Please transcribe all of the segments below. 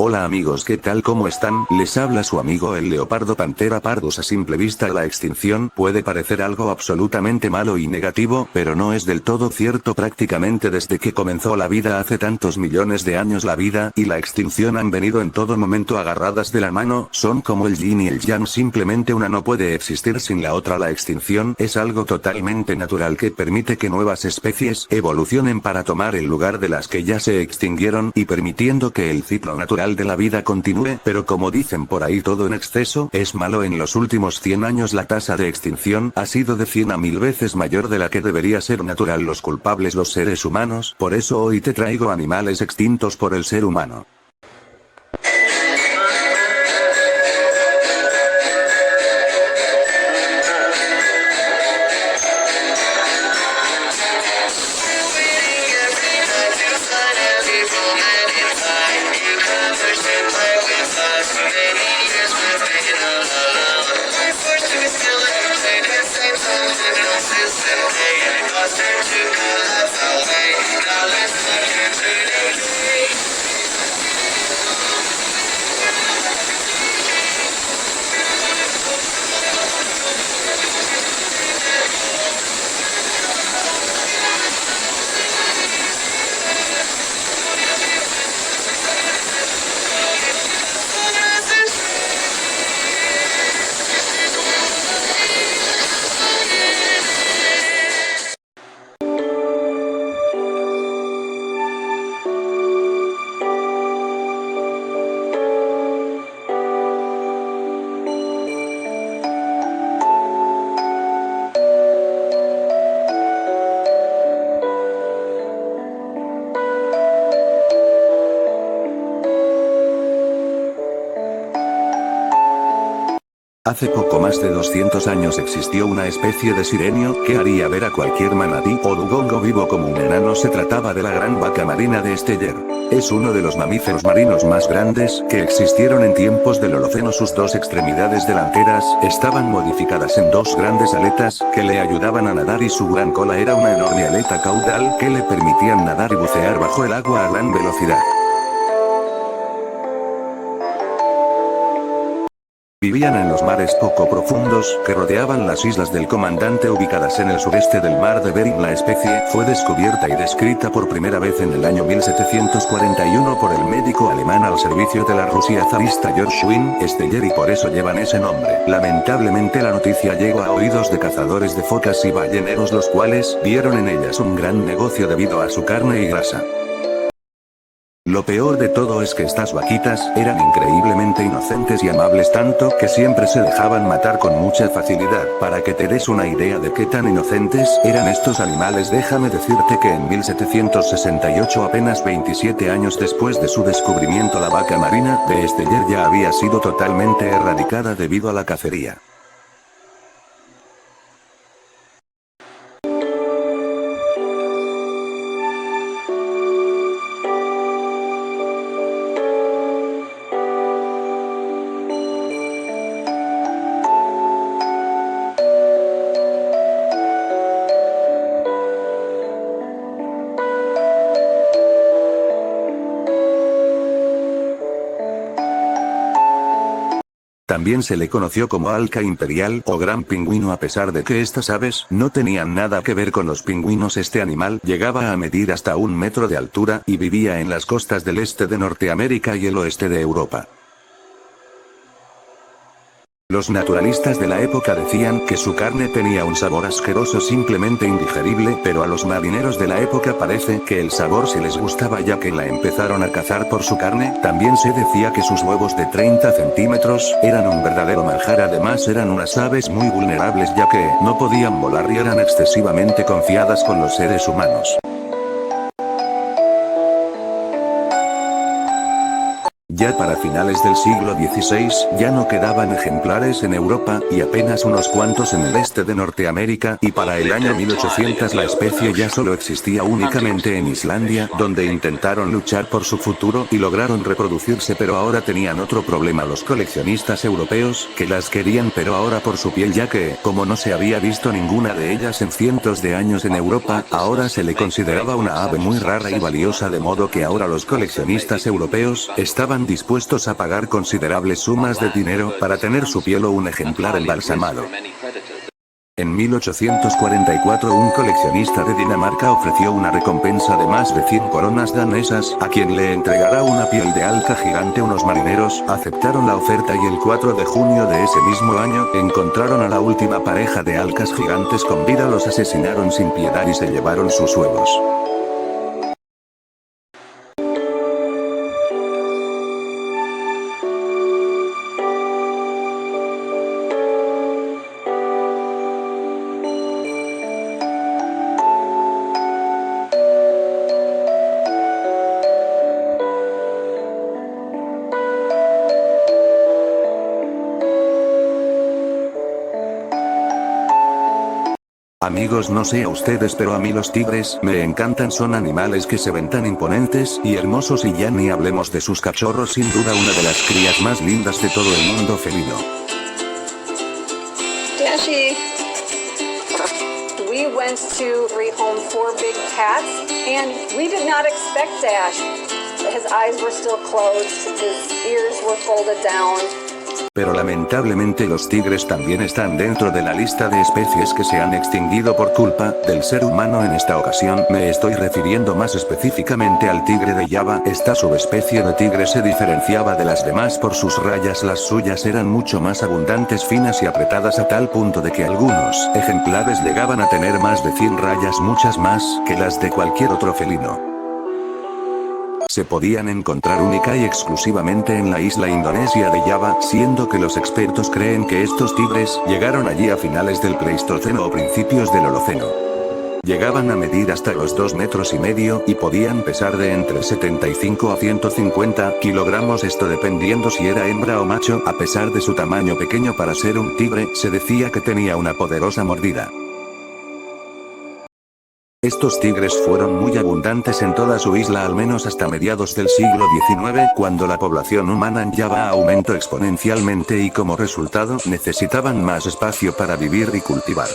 Hola amigos, ¿qué tal? ¿Cómo están? Les habla su amigo el leopardo Panthera pardus. A simple vista la extinción puede parecer algo absolutamente malo y negativo, pero no es del todo cierto. Prácticamente desde que comenzó la vida hace tantos millones de años, la vida y la extinción han venido en todo momento agarradas de la mano, son como el yin y el yang, simplemente una no puede existir sin la otra. La extinción es algo totalmente natural que permite que nuevas especies evolucionen para tomar el lugar de las que ya se extinguieron y permitiendo que el ciclo natural de la vida continúe, pero como dicen por ahí, todo en exceso es malo. En los últimos 100 años la tasa de extinción ha sido de 100 a 1000 veces mayor de la que debería ser natural. Los culpables los seres humanos, por eso hoy te traigo animales extintos por el ser humano. Hace poco más de 200 años existió una especie de sirenio que haría ver a cualquier manatí o dugongo vivo como un enano. Se trataba de la gran vaca marina de Steller. Es uno de los mamíferos marinos más grandes que existieron en tiempos del Holoceno. Sus dos extremidades delanteras estaban modificadas en dos grandes aletas que le ayudaban a nadar, y su gran cola era una enorme aleta caudal que le permitían nadar y bucear bajo el agua a gran velocidad. Vivían en los mares poco profundos que rodeaban las islas del Comandante, ubicadas en el sureste del mar de Bering. La especie fue descubierta y descrita por primera vez en el año 1741 por el médico alemán al servicio de la Rusia zarista Georg Steller, y por eso llevan ese nombre. Lamentablemente la noticia llegó a oídos de cazadores de focas y balleneros, los cuales vieron en ellas un gran negocio debido a su carne y grasa. Lo peor de todo es que estas vaquitas eran increíblemente inocentes y amables, tanto que siempre se dejaban matar con mucha facilidad. Para que te des una idea de qué tan inocentes eran estos animales, déjame decirte que en 1768, apenas 27 años después de su descubrimiento, la vaca marina de Steller ya había sido totalmente erradicada debido a la cacería. También se le conoció como alca imperial o gran pingüino, a pesar de que estas aves no tenían nada que ver con los pingüinos. Este animal llegaba a medir hasta 1 metro de altura y vivía en las costas del este de Norteamérica y el oeste de Europa. Los naturalistas de la época decían que su carne tenía un sabor asqueroso, simplemente indigerible, pero a los marineros de la época parece que el sabor sí les gustaba, ya que la empezaron a cazar por su carne. También se decía que sus huevos de 30 centímetros eran un verdadero manjar. Además eran unas aves muy vulnerables, ya que no podían volar y eran excesivamente confiadas con los seres humanos. Ya para finales del siglo XVI, ya no quedaban ejemplares en Europa, y apenas unos cuantos en el este de Norteamérica, y para el año 1800 la especie ya solo existía únicamente en Islandia, donde intentaron luchar por su futuro y lograron reproducirse, pero ahora tenían otro problema los coleccionistas europeos, que las querían pero ahora por su piel, ya que, como no se había visto ninguna de ellas en cientos de años en Europa, ahora se le consideraba una ave muy rara y valiosa, de modo que ahora los coleccionistas europeos estaban dispuestos a pagar considerables sumas de dinero para tener su piel o un ejemplar embalsamado. En 1844 un coleccionista de Dinamarca ofreció una recompensa de más de 100 coronas danesas a quien le entregará una piel de alca gigante. Unos marineros aceptaron la oferta y el 4 de junio de ese mismo año encontraron a la última pareja de alcas gigantes con vida. Los asesinaron sin piedad y se llevaron sus huevos. Amigos, no sé a ustedes, pero a mí los tigres me encantan. Son animales que se ven tan imponentes y hermosos, y ya ni hablemos de sus cachorros, sin duda una de las crías más lindas de todo el mundo felino. Dashi, we went to rehome 4 big cats, and we did not expect Dash. His eyes were still closed, his ears were folded down. Pero lamentablemente los tigres también están dentro de la lista de especies que se han extinguido por culpa del ser humano. En esta ocasión me estoy refiriendo más específicamente al tigre de Java. Esta subespecie de tigre se diferenciaba de las demás por sus rayas. Las suyas eran mucho más abundantes, finas y apretadas, a tal punto de que algunos ejemplares llegaban a tener más de 100 rayas, muchas más que las de cualquier otro felino. Se podían encontrar única y exclusivamente en la isla indonesia de Java, siendo que los expertos creen que estos tigres llegaron allí a finales del Pleistoceno o principios del Holoceno. Llegaban a medir hasta los 2,5 metros y podían pesar de entre 75 a 150 kilogramos, esto dependiendo si era hembra o macho. A pesar de su tamaño pequeño para ser un tigre, se decía que tenía una poderosa mordida. Estos tigres fueron muy abundantes en toda su isla, al menos hasta mediados del siglo XIX, cuando la población humana en Java aumentó exponencialmente y como resultado necesitaban más espacio para vivir y cultivar.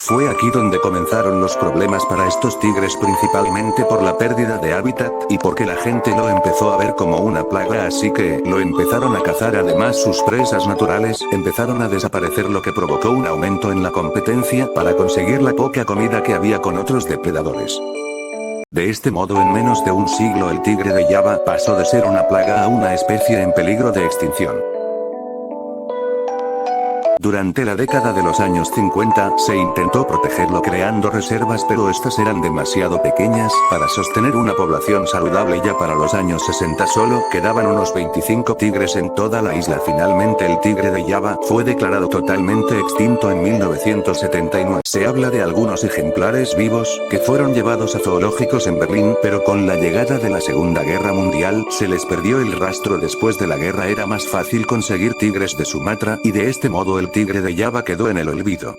Fue aquí donde comenzaron los problemas para estos tigres, principalmente por la pérdida de hábitat, y porque la gente lo empezó a ver como una plaga, así que lo empezaron a cazar. Además, sus presas naturales empezaron a desaparecer, lo que provocó un aumento en la competencia para conseguir la poca comida que había con otros depredadores. De este modo, en menos de un siglo el tigre de Java pasó de ser una plaga a una especie en peligro de extinción. Durante la década de los años 50, se intentó protegerlo creando reservas, pero estas eran demasiado pequeñas para sostener una población saludable. Ya para los años 60 solo quedaban unos 25 tigres en toda la isla. Finalmente el tigre de Java fue declarado totalmente extinto en 1979. Se habla de algunos ejemplares vivos que fueron llevados a zoológicos en Berlín, pero con la llegada de la Segunda Guerra Mundial se les perdió el rastro. Después de la guerra era más fácil conseguir tigres de Sumatra, y de este modo el tigre de Java quedó en el olvido.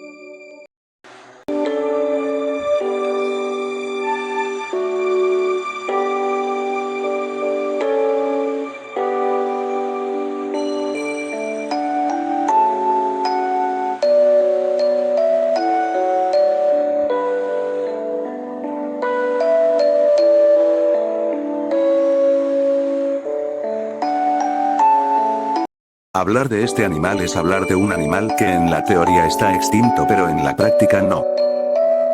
Hablar de este animal es hablar de un animal que en la teoría está extinto, pero en la práctica no.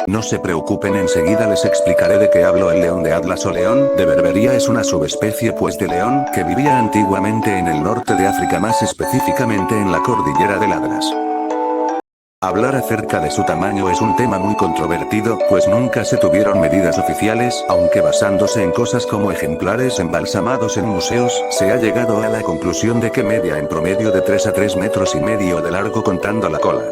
No se preocupen, enseguida les explicaré de qué hablo. El león de Atlas o león de Berbería es una subespecie pues de león que vivía antiguamente en el norte de África, más específicamente en la cordillera del Atlas. Hablar acerca de su tamaño es un tema muy controvertido, pues nunca se tuvieron medidas oficiales, aunque basándose en cosas como ejemplares embalsamados en museos, se ha llegado a la conclusión de que media en promedio de 3 a 3,5 metros de largo contando la cola.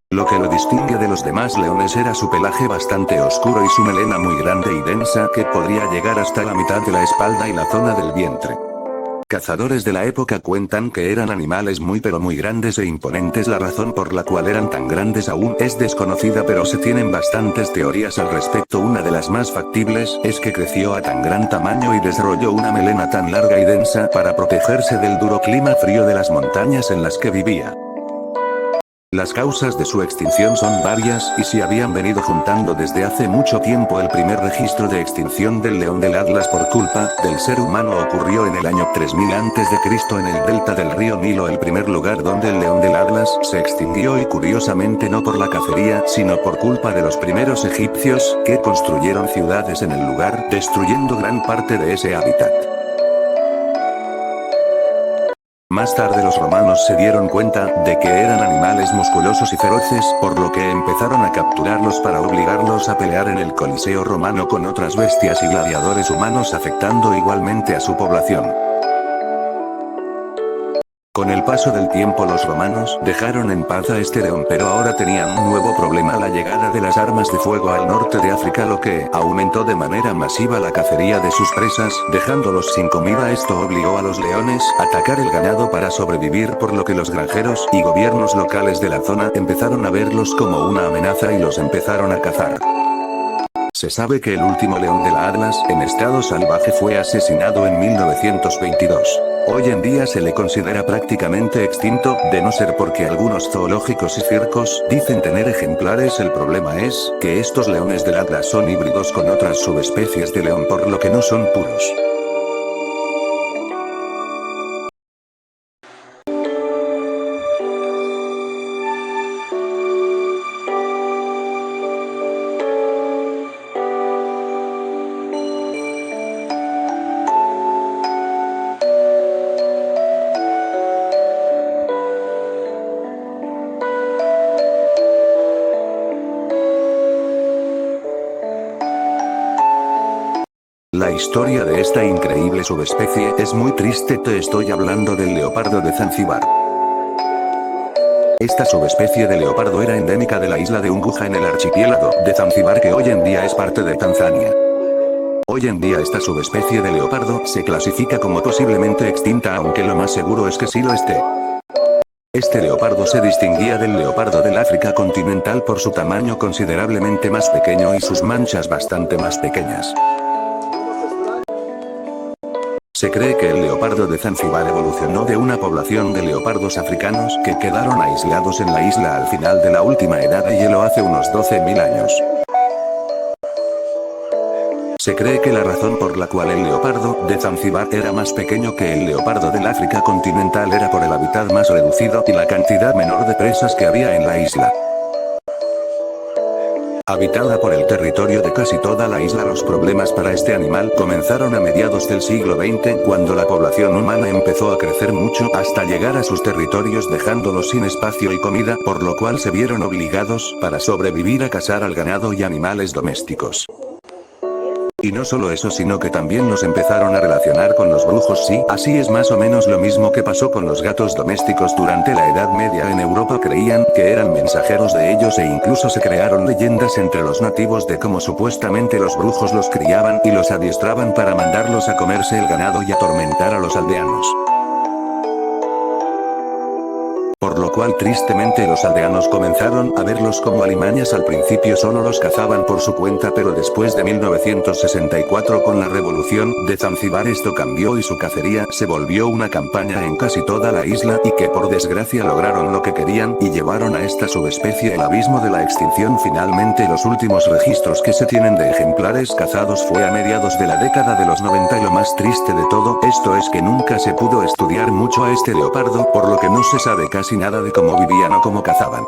Lo que lo distingue de los demás leones era su pelaje bastante oscuro y su melena muy grande y densa, que podría llegar hasta la mitad de la espalda y la zona del vientre. Cazadores de la época cuentan que eran animales muy pero muy grandes e imponentes. La razón por la cual eran tan grandes aún es desconocida, pero se tienen bastantes teorías al respecto. Una de las más factibles es que creció a tan gran tamaño y desarrolló una melena tan larga y densa para protegerse del duro clima frío de las montañas en las que vivía. Las causas de su extinción son varias, y se habían venido juntando desde hace mucho tiempo. El primer registro de extinción del león del Atlas por culpa del ser humano ocurrió en el año 3000 a.C. en el delta del río Nilo, el primer lugar donde el león del Atlas se extinguió, y curiosamente no por la cacería, sino por culpa de los primeros egipcios, que construyeron ciudades en el lugar, destruyendo gran parte de ese hábitat. Más tarde los romanos se dieron cuenta de que eran animales musculosos y feroces, por lo que empezaron a capturarlos para obligarlos a pelear en el Coliseo romano con otras bestias y gladiadores humanos, afectando igualmente a su población. Con el paso del tiempo los romanos dejaron en paz a este león, pero ahora tenían un nuevo problema: la llegada de las armas de fuego al norte de África, lo que aumentó de manera masiva la cacería de sus presas, dejándolos sin comida. Esto obligó a los leones a atacar el ganado para sobrevivir, por lo que los granjeros y gobiernos locales de la zona empezaron a verlos como una amenaza y los empezaron a cazar. Se sabe que el último león de la Atlas, en estado salvaje, fue asesinado en 1922. Hoy en día se le considera prácticamente extinto, de no ser porque algunos zoológicos y circos dicen tener ejemplares. El problema es que estos leones del Atlas son híbridos con otras subespecies de león, por lo que no son puros. La historia de esta increíble subespecie es muy triste. Te estoy hablando del leopardo de Zanzíbar. Esta subespecie de leopardo era endémica de la isla de Unguja en el archipiélago de Zanzíbar, que hoy en día es parte de Tanzania. Hoy en día esta subespecie de leopardo se clasifica como posiblemente extinta, aunque lo más seguro es que sí lo esté. Este leopardo se distinguía del leopardo del África continental por su tamaño considerablemente más pequeño y sus manchas bastante más pequeñas. Se cree que el leopardo de Zanzíbar evolucionó de una población de leopardos africanos que quedaron aislados en la isla al final de la última edad de hielo hace unos 12.000 años. Se cree que la razón por la cual el leopardo de Zanzíbar era más pequeño que el leopardo del África continental era por el hábitat más reducido y la cantidad menor de presas que había en la isla. Habitada por el territorio de casi toda la isla, los problemas para este animal comenzaron a mediados del siglo XX, cuando la población humana empezó a crecer mucho hasta llegar a sus territorios, dejándolos sin espacio y comida, por lo cual se vieron obligados, para sobrevivir, a cazar al ganado y animales domésticos. Y no solo eso, sino que también los empezaron a relacionar con los brujos. Sí, así es más o menos lo mismo que pasó con los gatos domésticos durante la Edad Media en Europa. Creían que eran mensajeros de ellos, e incluso se crearon leyendas entre los nativos de cómo supuestamente los brujos los criaban y los adiestraban para mandarlos a comerse el ganado y atormentar a los aldeanos. Por lo cual tristemente los aldeanos comenzaron a verlos como alimañas. Al principio solo los cazaban por su cuenta, pero después de 1964, con la revolución de Zanzíbar, esto cambió y su cacería se volvió una campaña en casi toda la isla, y que por desgracia lograron lo que querían y llevaron a esta subespecie al abismo de la extinción. Finalmente, los últimos registros que se tienen de ejemplares cazados fue a mediados de la década de los 90, y lo más triste de todo esto es que nunca se pudo estudiar mucho a este leopardo, por lo que no se sabe casi nada de cómo vivían o cómo cazaban.